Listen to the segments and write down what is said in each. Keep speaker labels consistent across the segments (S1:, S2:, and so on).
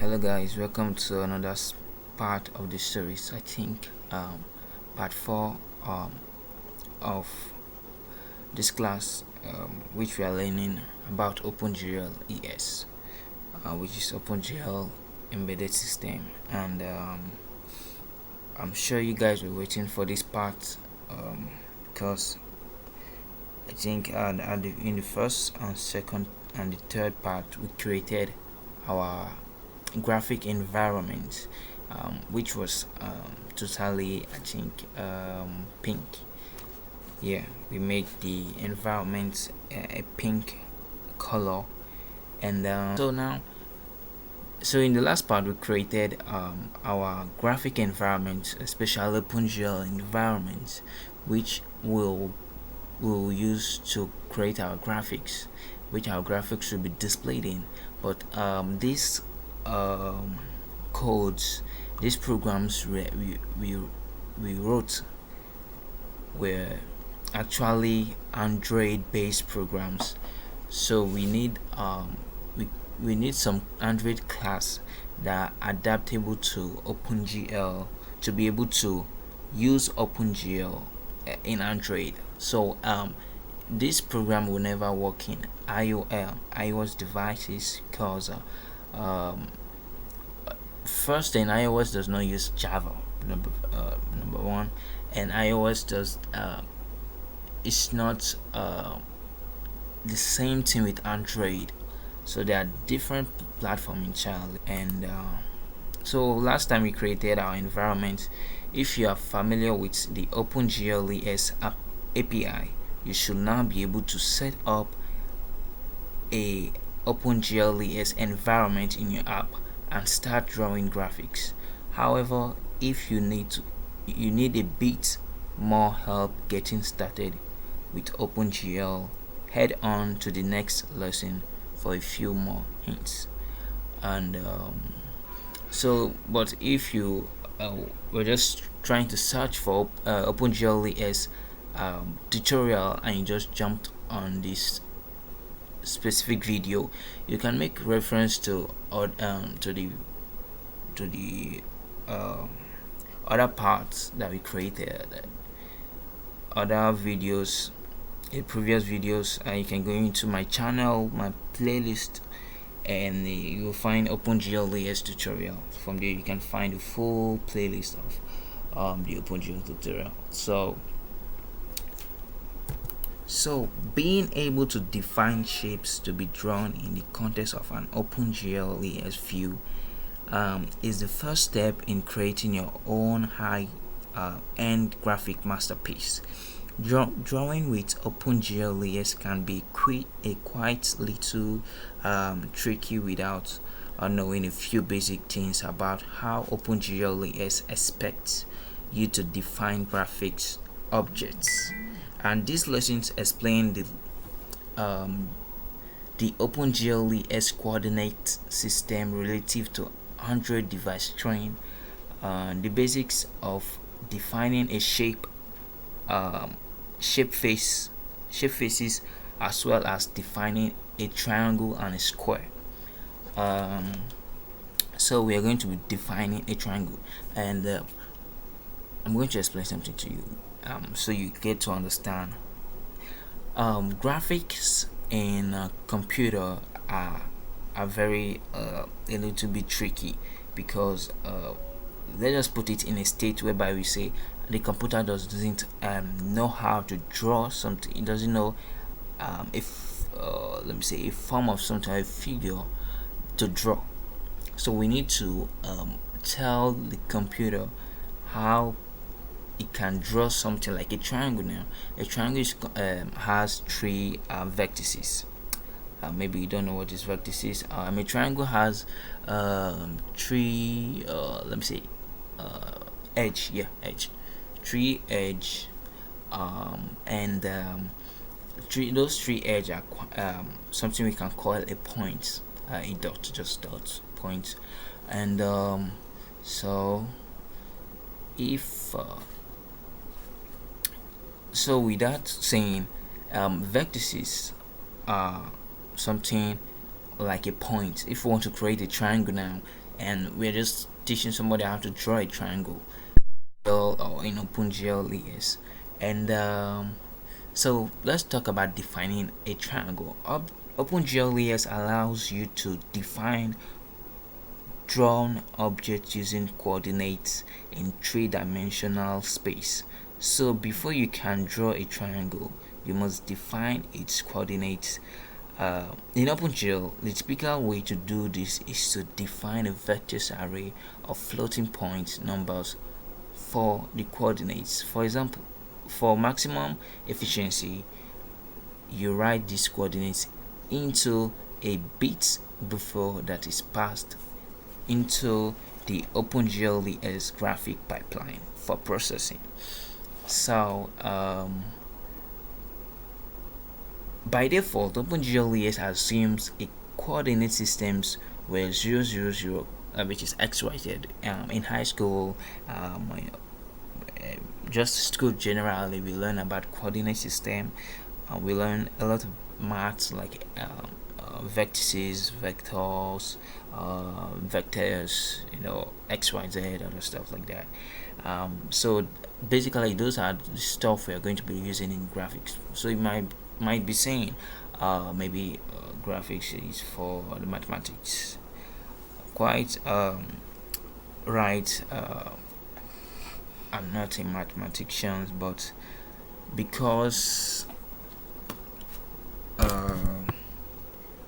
S1: Hello guys, welcome to another part of the series. I think part 4 of this class, which we are learning about OpenGL ES, which is OpenGL embedded system, and I'm sure you guys were waiting for this part because I think in the first and second and the third part we created our graphic environment, which was totally, I think, pink. Yeah, we made the environment a pink color, and so in the last part we created our graphic environment, especially OpenGL environment, which we'll use to create our graphics, which our graphics will be displayed in. But these codes, these programs we wrote were actually Android based programs, so we need some Android class that are adaptable to OpenGL to be able to use OpenGL in Android. So this program will never work in iOS devices because first, then iOS does not use Java, number one, and iOS does it's not the same thing with Android. So there are different platforms in child, and so last time we created our environment. If you are familiar with the OpenGL ES API, you should now be able to set up a OpenGL ES environment in your app and start drawing graphics. However, if you need a bit more help getting started with OpenGL, head on to the next lesson for a few more hints. And but if you were just trying to search for OpenGL ES tutorial and you just jumped on this specific video, you can make reference to the other parts that we created, other videos, previous videos, and you can go into my channel, my playlist, and you'll find OpenGL ES tutorial. From there you can find the full playlist of the OpenGL tutorial. So being able to define shapes to be drawn in the context of an OpenGL ES view is the first step in creating your own high-end graphic masterpiece. Drawing with OpenGL ES can be quite little tricky without knowing a few basic things about how OpenGL ES expects you to define graphics objects. And these lessons explain the OpenGL ES coordinate system relative to Android device train, the basics of defining a shape faces, as well as defining a triangle and a square. So we are going to be defining a triangle, and I'm going to explain something to you so you get to understand. Graphics in a computer are very a little bit tricky because let us put it in a state whereby we say the computer doesn't know how to draw something. It doesn't know if let me say a form of something, a figure to draw. So we need to tell the computer how it can draw something like a triangle. Now a triangle has three vertices. Maybe you don't know what this vertex is. A triangle has three let me say edge, three edge, and those three edge are something we can call a point, a dot, just dot point. And so if so with that saying, vertices are something like a point. If we want to create a triangle now, and we're just teaching somebody how to draw a triangle or in OpenGL ES. And so let's talk about defining a triangle. OpenGL ES allows you to define drawn objects using coordinates in three-dimensional space. So before you can draw a triangle, you must define its coordinates. In OpenGL, the typical way to do this is to define a vectors array of floating point numbers for the coordinates. For example, for maximum efficiency, you write these coordinates into a bit before that is passed into the OpenGL ES graphic pipeline for processing. So by default, OpenGL ES assumes a coordinate systems where 000, which is XYZ. In high school, just school generally, we learn about coordinate system. We learn a lot of maths like vertices, vectors, vectors, X, Y, Z, other stuff like that. So basically, those are the stuff we are going to be using in graphics. So you might be saying, maybe graphics is for the mathematics. Quite right. I'm not a mathematician, but because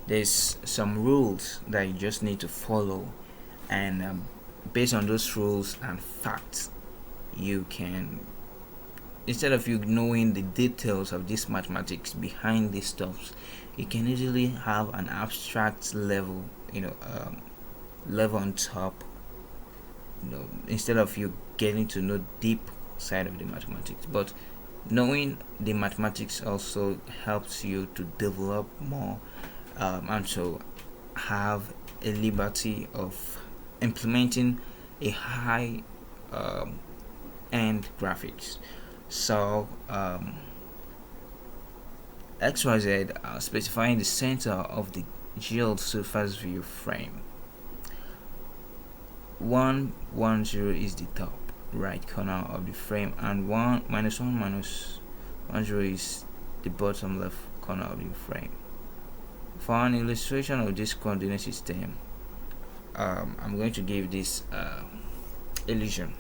S1: there's some rules that you just need to follow, and based on those rules and facts, you can, instead of you knowing the details of this mathematics behind these stuffs, you can easily have an abstract level, level on top, instead of you getting to know deep side of the mathematics. But knowing the mathematics also helps you to develop more, and so have a liberty of implementing a high end graphics. So XYZ specifying the center of the GL surface view frame. 110 is the top right corner of the frame, and 1 minus 10 is the bottom left corner of the frame. For an illustration of this coordinate system, I'm going to give this illusion.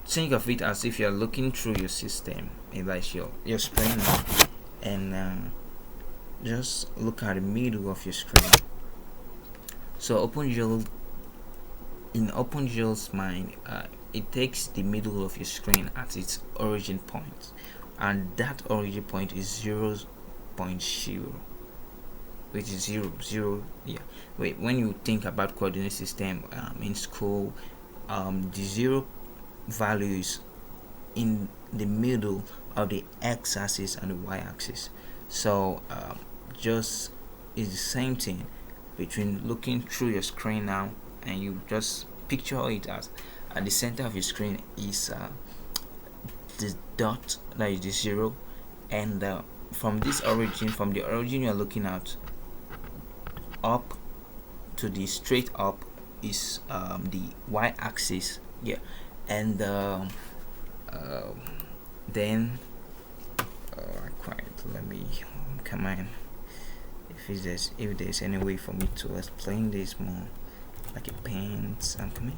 S1: Think of it as if you're looking through your system, like your screen, and just look at the middle of your screen. So in OpenGL's mind, it takes the middle of your screen at its origin point, and that origin point is 0.0, which is 0. Yeah. Wait, when you think about coordinate system in school, the 0 value is in the middle of the x-axis and the y-axis. So just is the same thing between looking through your screen now, and you just picture it as at the center of your screen is the dot, that is the 0, and from the origin you're looking at up to the straight up is the y-axis. Yeah. And then let me come on, if there's any way for me to explain this more like a paint. I'm coming.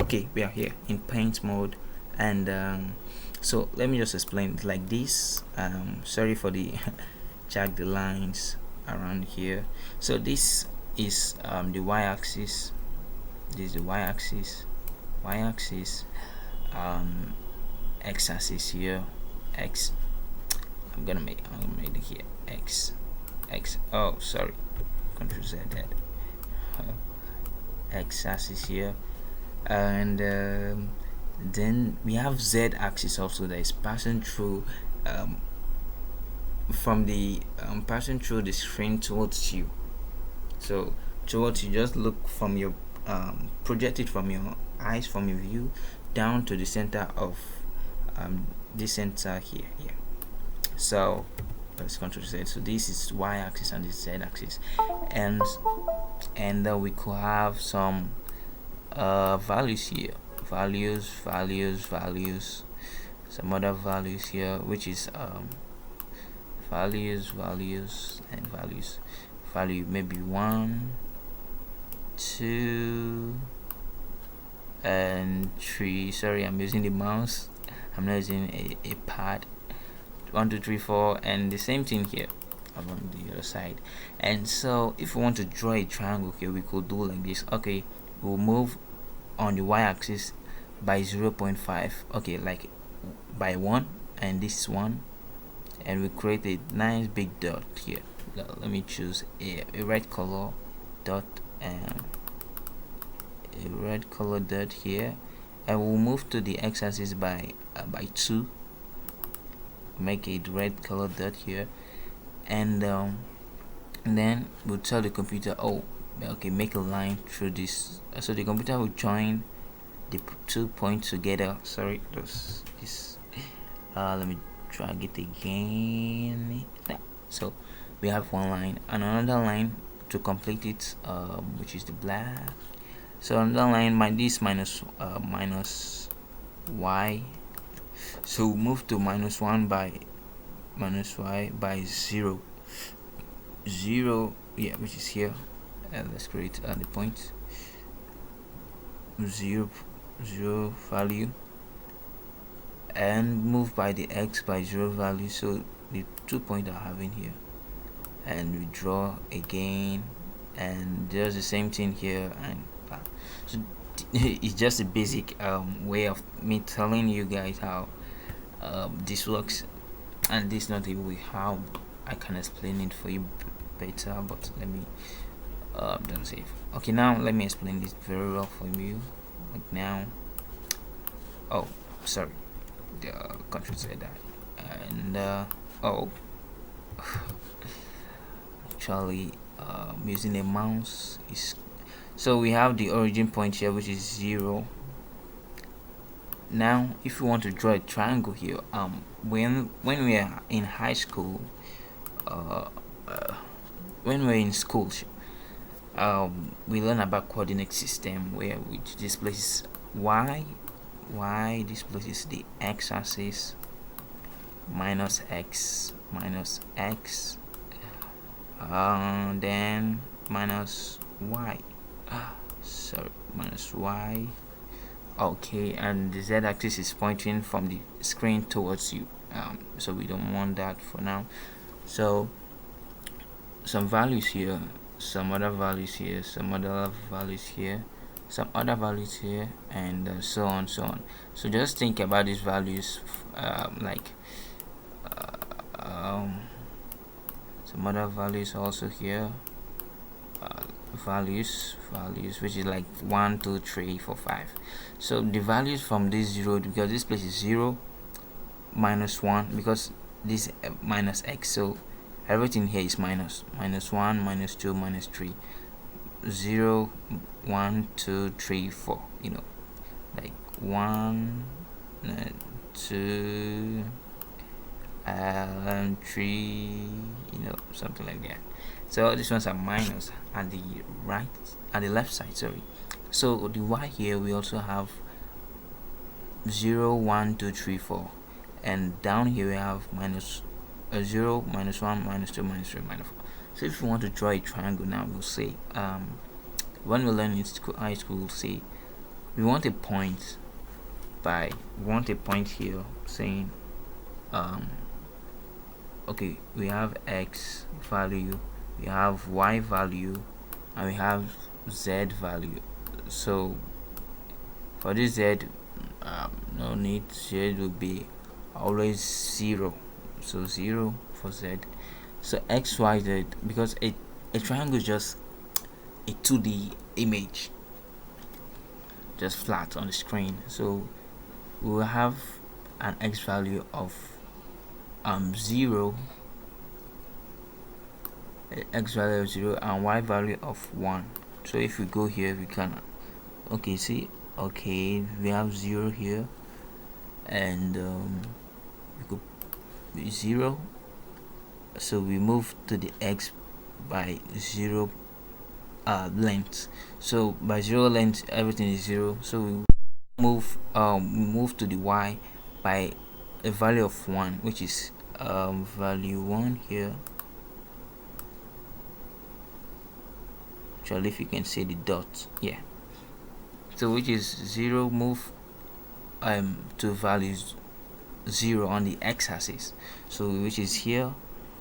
S1: Okay, we are here in paint mode, and so let me just explain it like this. Sorry for the check the lines around here. So this is the y-axis. This is the y-axis, x-axis here, x. I'm gonna make it here x. Oh, sorry, Control Z that. X-axis here, and then we have z-axis also that is passing through from the passing through the screen towards you. So towards you, just look from your projected from your eyes, from your view down to the center of this center here. So let's Control Z. So this is y-axis and this z-axis, and and we could have some values here, values, some other values here, which is values, and values. Value maybe 1, 2 and 3. Sorry, I'm using the mouse, I'm not using a pad. 1, 2, 3, 4, and the same thing here along the other side. And so if we want to draw a triangle here, we could do like this. Okay, we'll move on the y-axis by 0.5, okay, like by 1, and this is 1, and we create a nice big dot here. Let me choose a red color dot, and a red color dot here, and we'll move to the x-axis by 2, make a red color dot here, and then we'll tell the computer, oh, okay, make a line through this. So the computer will join the 2 points together. Sorry, this let me drag it again. So we have one line and another line to complete it, which is the black. So another line, this minus y, so we'll move to minus y by 0, yeah, which is here. Let's create the point 0 value, and move by the x by 0 value, so the 2 points are having here, and we draw again, and there's the same thing here. And so it's just a basic way of me telling you guys how this works, and this is not the way how I can explain it for you better, but let me don't save. Okay, now let me explain this very well for you. Like now, oh, sorry, the control said that, and oh, actually using a mouse is, so we have the origin point here, which is 0. Now if you want to draw a triangle here, when we are in high school, when we're in school, we learn about coordinate system, where which displaces y displaces the x-axis minus x, then minus y, sorry, minus y. Okay, and the z-axis is pointing from the screen towards you, so we don't want that for now. So some values here, some other values here, some other values here, some other values here, and so on. So just think about these values, like some other values also here, values which is like 1, 2, 3, 4, 5. So the values from this 0, because this place is 0, minus 1, because this minus x, so everything here is minus 1, minus 2, minus 3, 0, 1, 2, 3, 4, you know, like 1, 2, 3, you know, something like that. So these ones are minus at the left side, sorry. So the y here, we also have 0, 1, 2, 3, 4, and down here we have minus 0, minus 1, minus 2, minus 3, minus 4. So if you want to draw a triangle now, we'll say, when we learn in high school, we'll say we want a point here, saying okay, we have x value, we have y value, and we have z value. So for this z, no need, z will be always 0, so 0 for z. So x, y, z, because a triangle is just a 2D image, just flat on the screen, so we will have an x value of 0, x value of 0, and y value of 1. So if we go here, we can, okay, see, okay, we have 0 here, and we could be 0, so we move to the x by 0, length. So by 0 length, everything is 0. So we move to the y by a value of 1, which is value 1 here. Actually, if you can see the dot, yeah. So which is 0, move to values 0 on the x-axis, so which is here,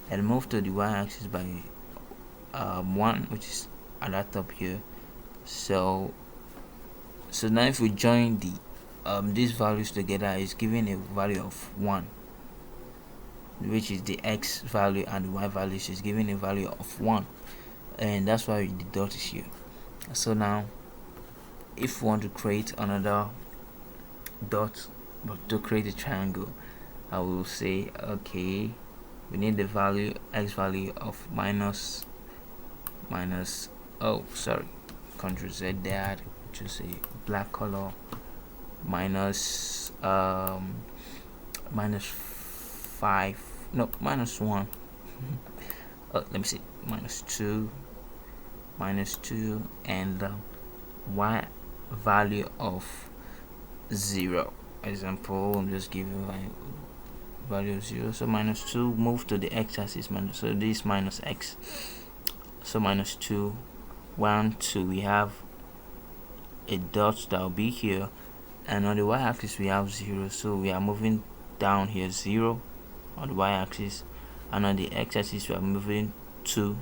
S1: and move to the y-axis by 1, which is at that top here. So now if we join the these values together, is giving a value of 1, which is the x value, and the y value is giving a value of 1, and that's why the dot is here. So now if we want to create another dot, but to create a triangle, I will say, okay, we need the value, x value of minus, oh sorry, Ctrl Z that, just a black color, minus 5, no, minus 1. Let me see, minus 2, and y value of 0. Example, I'm just giving my value of 0. So minus 2, move to the x-axis, so this minus x. So minus 2, 1, 2. We have a dot that will be here, and on the y-axis we have 0. So we are moving down here 0 on the y-axis, and on the x-axis we are moving 2,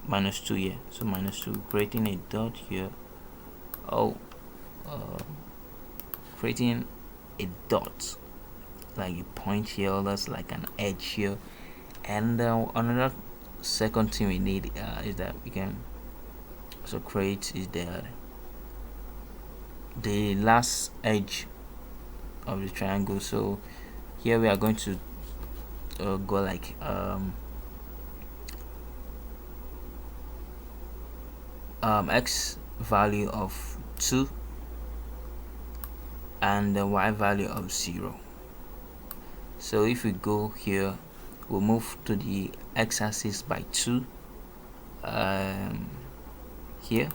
S1: minus 2 here. So minus 2, creating a dot here. Creating a dot like a point here, that's like an edge here. And another second thing we need is that we can also create is the last edge of the triangle. So here we are going to go like x value of 2 and the y value of 0. So if we go here, we'll move to the x-axis by 2 here,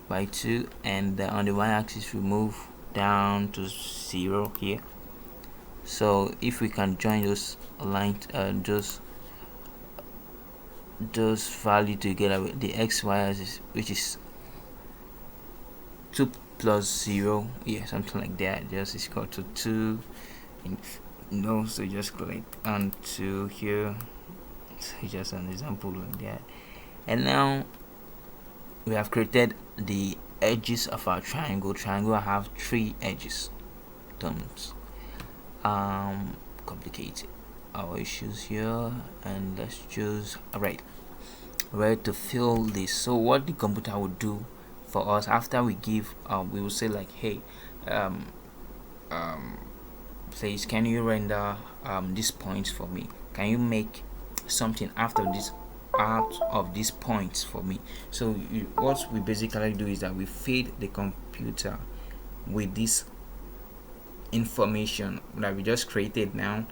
S1: by 2, and on the y-axis we move down to 0 here. So if we can join those lines, those value together with the x-y axis, which is 2 plus 0, yeah, something like that, just is equal to 2, so just click on 2 here. So just an example like that. And now we have created the edges of our triangle. I have 3 edges. Don't complicate our issues here, and let's choose right to fill this. So what the computer will do for us after we give we will say like, hey, please can you render these points for me, can you make something out of these points for me. So what we basically do is that we feed the computer with this information that we just created. Now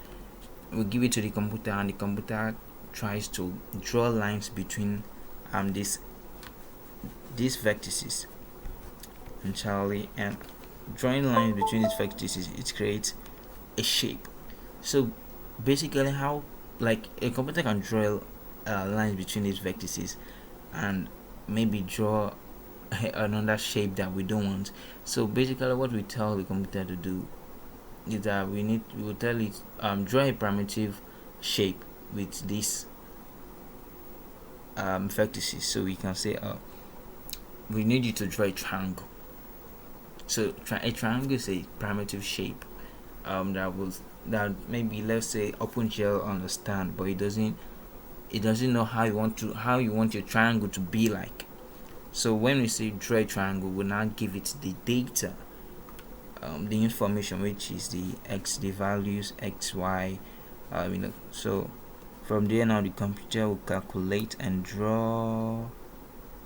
S1: we give it to the computer, and the computer tries to draw lines between these vertices, and drawing lines between these vertices, it creates a shape. So basically how like a computer can draw lines between these vertices and maybe draw another shape that we don't want. So basically what we tell the computer to do is that we will tell it draw a primitive shape with these vertices. So we can say we need you to draw a triangle. So a triangle is a primitive shape that maybe, let's say, OpenGL understand, but it doesn't know how you want your triangle to be like. So when we say draw a triangle, we'll now give it the data, the information, which is the values x, y, so from there now the computer will calculate and draw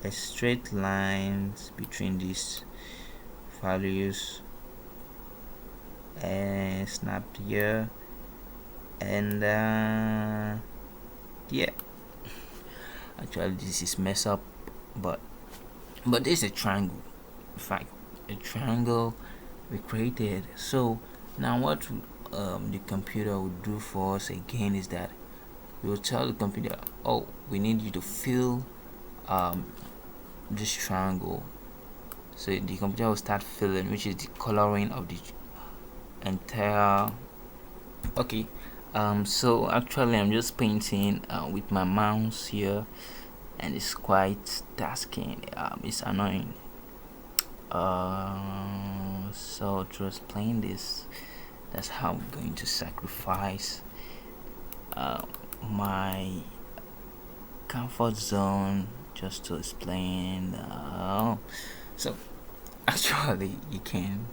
S1: a straight lines between these values and snapped here, and yeah, Actually, this is messed up, but this is a triangle. In fact, a triangle we created. So now what the computer will do for us again is that we will tell the computer, oh, we need you to fill this triangle. So the computer will start filling, which is the coloring of the entire. Okay, so actually I'm just painting with my mouse here, and it's quite tasking. It's annoying. So to explain this, that's how I'm going to sacrifice my comfort zone just to explain. So actually you can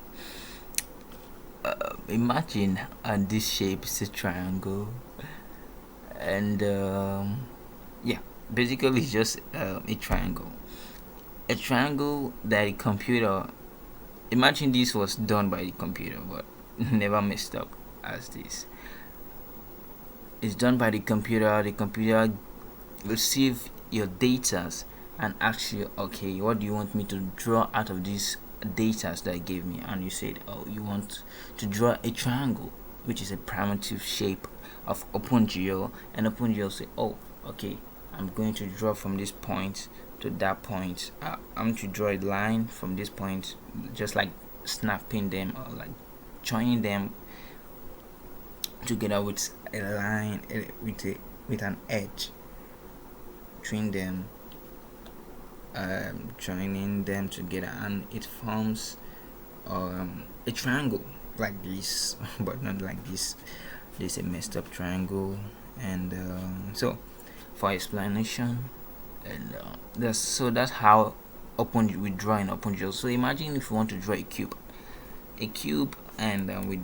S1: imagine this shape is a triangle, and yeah, basically it's just a triangle that the computer, imagine this was done by the computer but never messed up as this. It's done by the computer receive your datas and ask you, okay, what do you want me to draw out of these datas that I gave me? And you said, oh, you want to draw a triangle, which is a primitive shape of OpenGL, and OpenGL say, oh, okay, I'm going to draw from this point to that point. I'm going to draw a line from this point, just like snapping them or like joining them together with a line, with an edge between them, joining them together, and it forms a triangle like this but not like this. This is a messed up triangle. And so for explanation, and that's how we draw in OpenGL. So imagine if you want to draw a cube, and we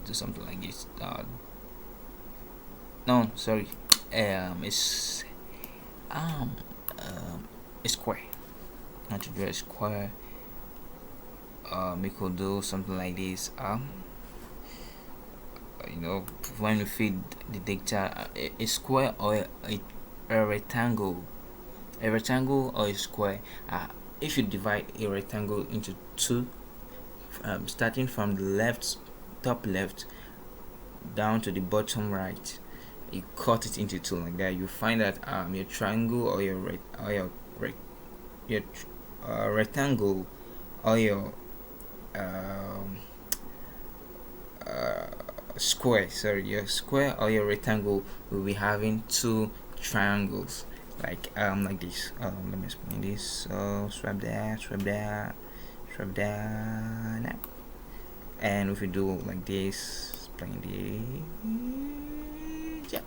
S1: do something like this. No, sorry, it's a square. I want to draw a square. We could do something like this. When we feed the data, a square or a rectangle, or a square. If you divide a rectangle into two, starting from the top left down to the bottom right, you cut it into two like that, you find that your triangle or your rectangle or your your square or your rectangle will be having two triangles like this. Let me explain this. So swap that, and if we do like this, explain this, yeah.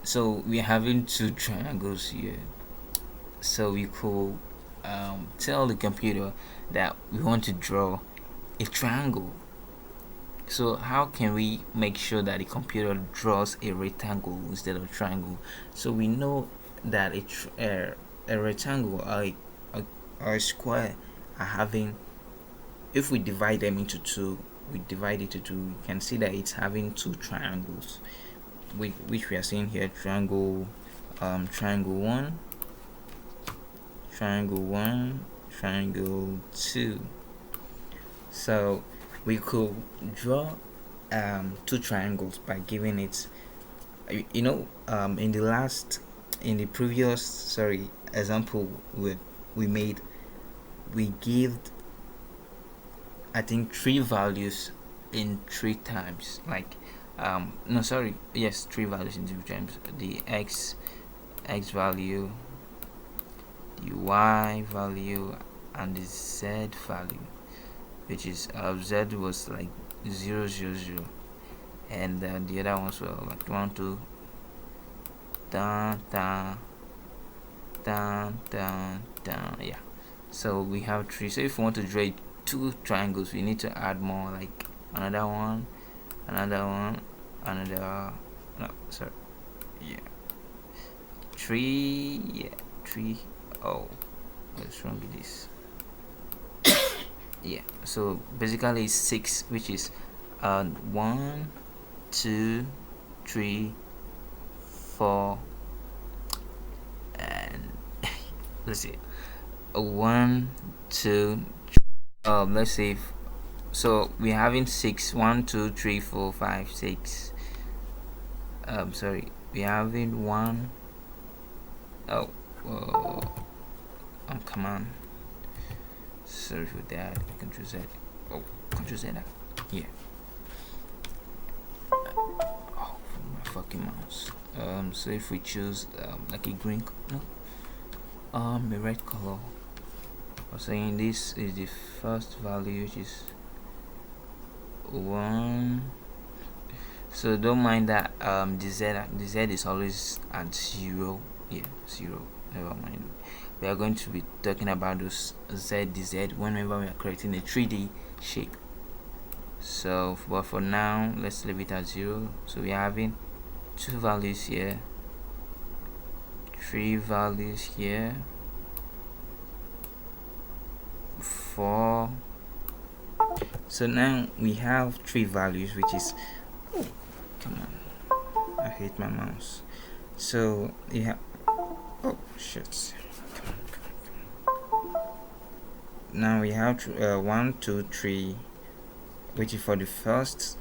S1: So we're having two triangles here. So we could tell the computer that we want to draw a triangle. So how can we make sure that the computer draws a rectangle instead of a triangle? So we know that a rectangle or a square are having, if we divide them into two, we can see that it's having two triangles, which we are seeing here. Triangle 1, triangle 2. So we could draw two triangles by giving it, in the previous example we made, we gave, I think, three values in three times, like three values in three times: the x value, the y value, and the z value, which is z was like 0, 0, 0, and the other ones were like 1, 2, yeah. So we have three. So if we want to draw two triangles, we need to add more, like another one, three. Oh, what's wrong with this? Yeah, so basically it's 6, which is 1, 2, 3, 4, let's see, a 1 2 let's say so we're having 6 1 2 3 4 5 6 sorry, we're having 1 oh come on, sorry for that. Control Z, oh, Control Z, yeah. Oh, my fucking mouse. So if we choose like a green, no, a red color, I'm saying this is the first value, which is 1. So don't mind that the Z is always at 0. Yeah, 0. Never mind. We are going to be talking about those ZDZ whenever we are creating a 3D shape. So but for now, let's leave it at 0. So we are having 2 values here, 3 values here, 4. So now we have 3 values, which is, oh, come on, I hate my mouse. So you have, oh shit, come on. Now we have 1 2 3, which is for the first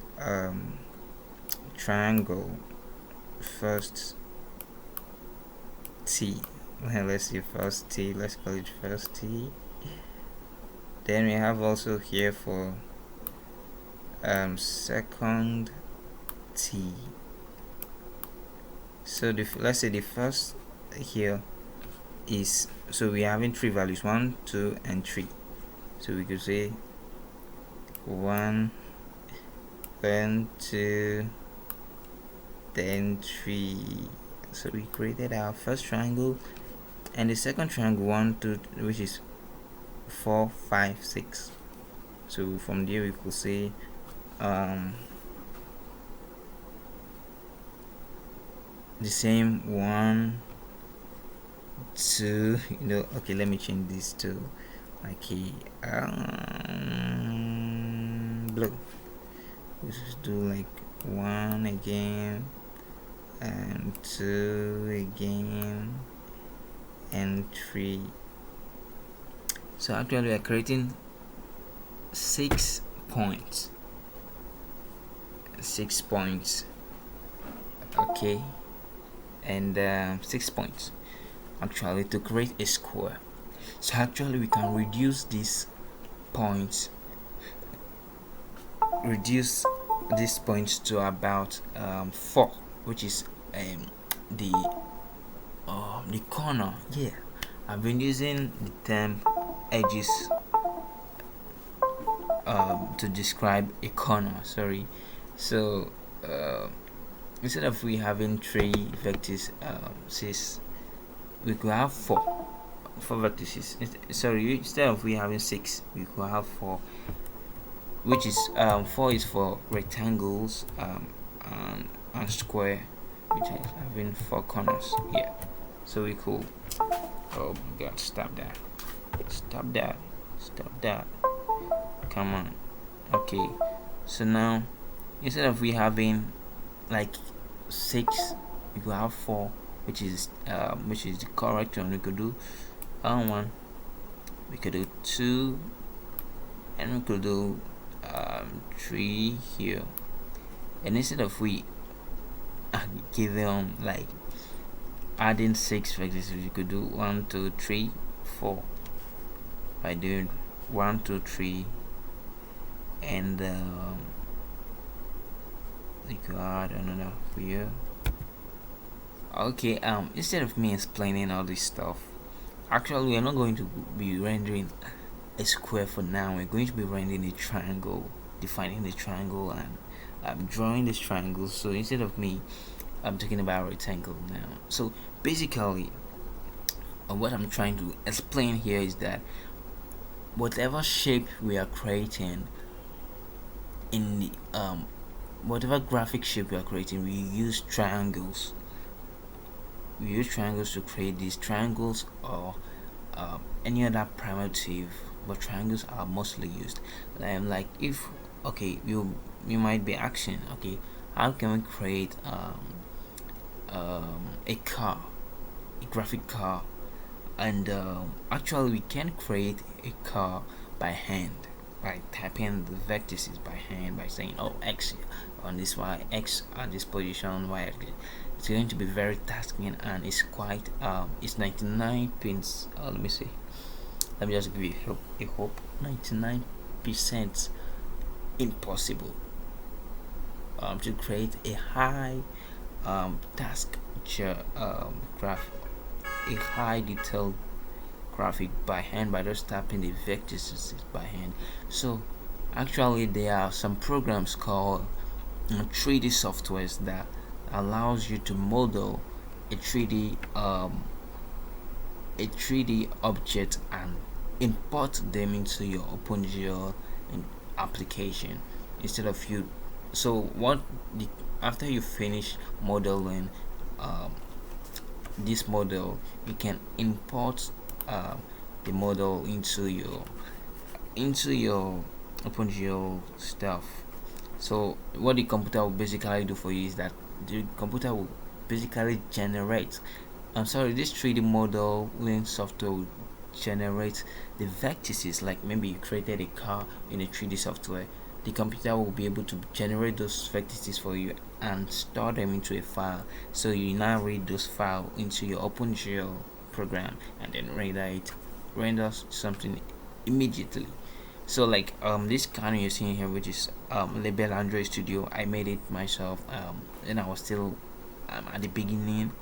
S1: triangle, first T. Well, let's see, first T, let's call it first T. Then we have also here for second T. So let's say the first here is, so we're having 3 values, 1 2 and 3. So we could say 1 then 2 then 3. So we created our first triangle, and the second triangle 1 2, which is 4 5 6. So from there we could say the same 1 2, you know. Okay, let me change this to like blue. Let's just do like 1 again and 2 again and 3. So actually we are creating 6 points, 6 points, okay, and 6 points actually to create a square. So actually we can reduce these points, to about 4, which is the corner. Yeah, I've been using the term edges to describe a corner, sorry. So instead of we having 3 vertices, we could have 4 vertices. Sorry, instead of we having 6, we could have 4, which is 4 is for rectangles and square, which is having 4 corners. Yeah, so we could, oh my god, stop that, come on. Okay, so now instead of we having like 6, we could have 4, which is the correct one. We could do 1, we could do 2, and we could do 3 here. And instead of we give them like adding 6 vertices, we could do 1 2 3 4 by doing 1 2 3, and you could add another here. Okay, instead of me explaining all this stuff, actually we are not going to be rendering a square for now. We're going to be rendering a triangle, defining the triangle, and drawing this triangle. So instead of me, I'm talking about rectangle now. So basically what I'm trying to explain here is that whatever shape we are creating in the whatever graphic shape we are creating, we use triangles. We use triangles to create these triangles, or any other primitive, but triangles are mostly used. Like if, okay, you might be asking, okay, how can we create a car, a graphic car, And actually we can create a car by hand by typing the vertices by hand by saying, oh, x on this, y, x at this position, y at this. It's going to be very tasking, and it's quite it's 99 pins. Let me see, let me just give you a hope. 99% impossible to create a high task graph, a high detailed graphic by hand by just tapping the vertices by hand. So actually there are some programs called 3D softwares that allows you to model a 3D object and import them into your OpenGL application instead of you. So what the after you finish modeling this model, you can import the model into your OpenGL stuff. So what the computer will basically do for you is that the computer will basically generate, this 3D modeling software will generate the vertices. Like maybe you created a car in a 3D software, the computer will be able to generate those vertices for you and store them into a file. So you now read those files into your OpenGL program and then renders something immediately. So like this can you're seeing here, which is label Android Studio, I made it myself and I was still at the beginning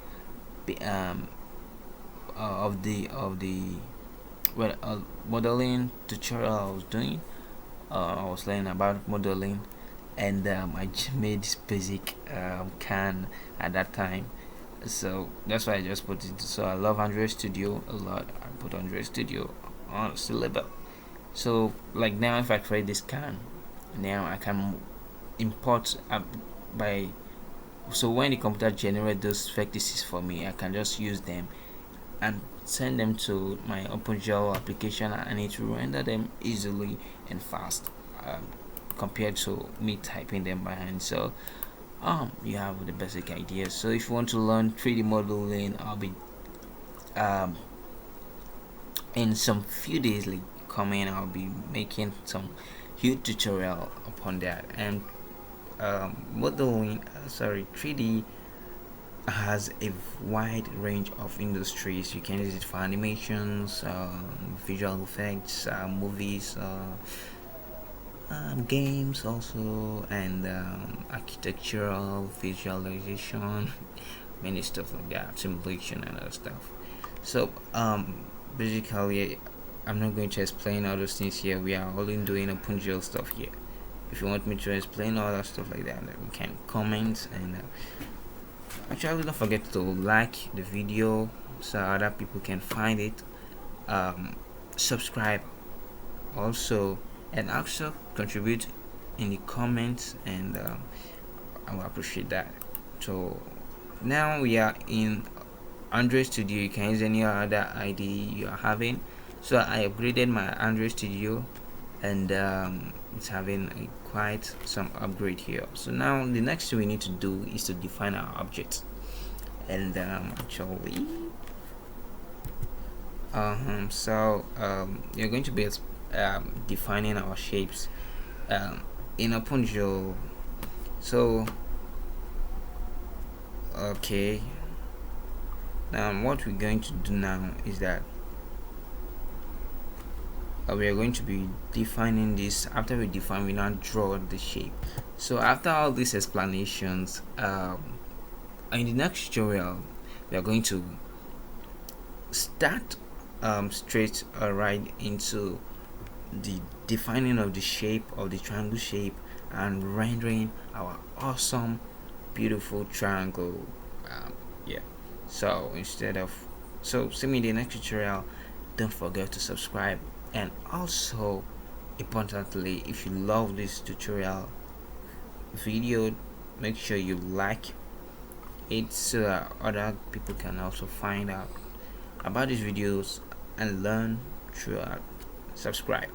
S1: of the modeling tutorial I was doing. I was learning about modeling, and I made this basic can at that time. So that's why I just put it. So I love Android Studio a lot. I put Android Studio on still level. So like now, if I create this can, now I can import by. So when the computer generates those vertices for me, I can just use them and send them to my OpenGL application, and it will render them easily and fast compared to me typing them by hand. So you have the basic idea. So if you want to learn 3D modeling, I'll be in some few days like coming, I'll be making some huge tutorial upon that. And modeling 3D has a wide range of industries. You can use it for animations, visual effects, movies, games also, and architectural visualization, many stuff like that, simulation and other stuff. So basically I'm not going to explain all those things here. We are only doing OpenGL stuff here. If you want me to explain all that stuff like that, we can comment. And actually don't forget to like the video so other people can find it. Subscribe also, and also contribute in the comments, and I will appreciate that. So now we are in Android Studio. You can use any other ID you are having. So I upgraded my Android Studio, and it's having quite some upgrade here. So now the next thing we need to do is to define our objects. And actually you're going to be defining our shapes in OpenGL. So okay, now what we're going to do now is that we are going to be defining this. After we define, we now draw the shape. So after all these explanations, in the next tutorial we are going to start straight right into the defining of the shape of the triangle shape and rendering our awesome beautiful triangle. Yeah, so see me in the next tutorial. Don't forget to subscribe, and also importantly, if you love this tutorial video, make sure you like it so that other people can also find out about these videos and learn throughout. Subscribe.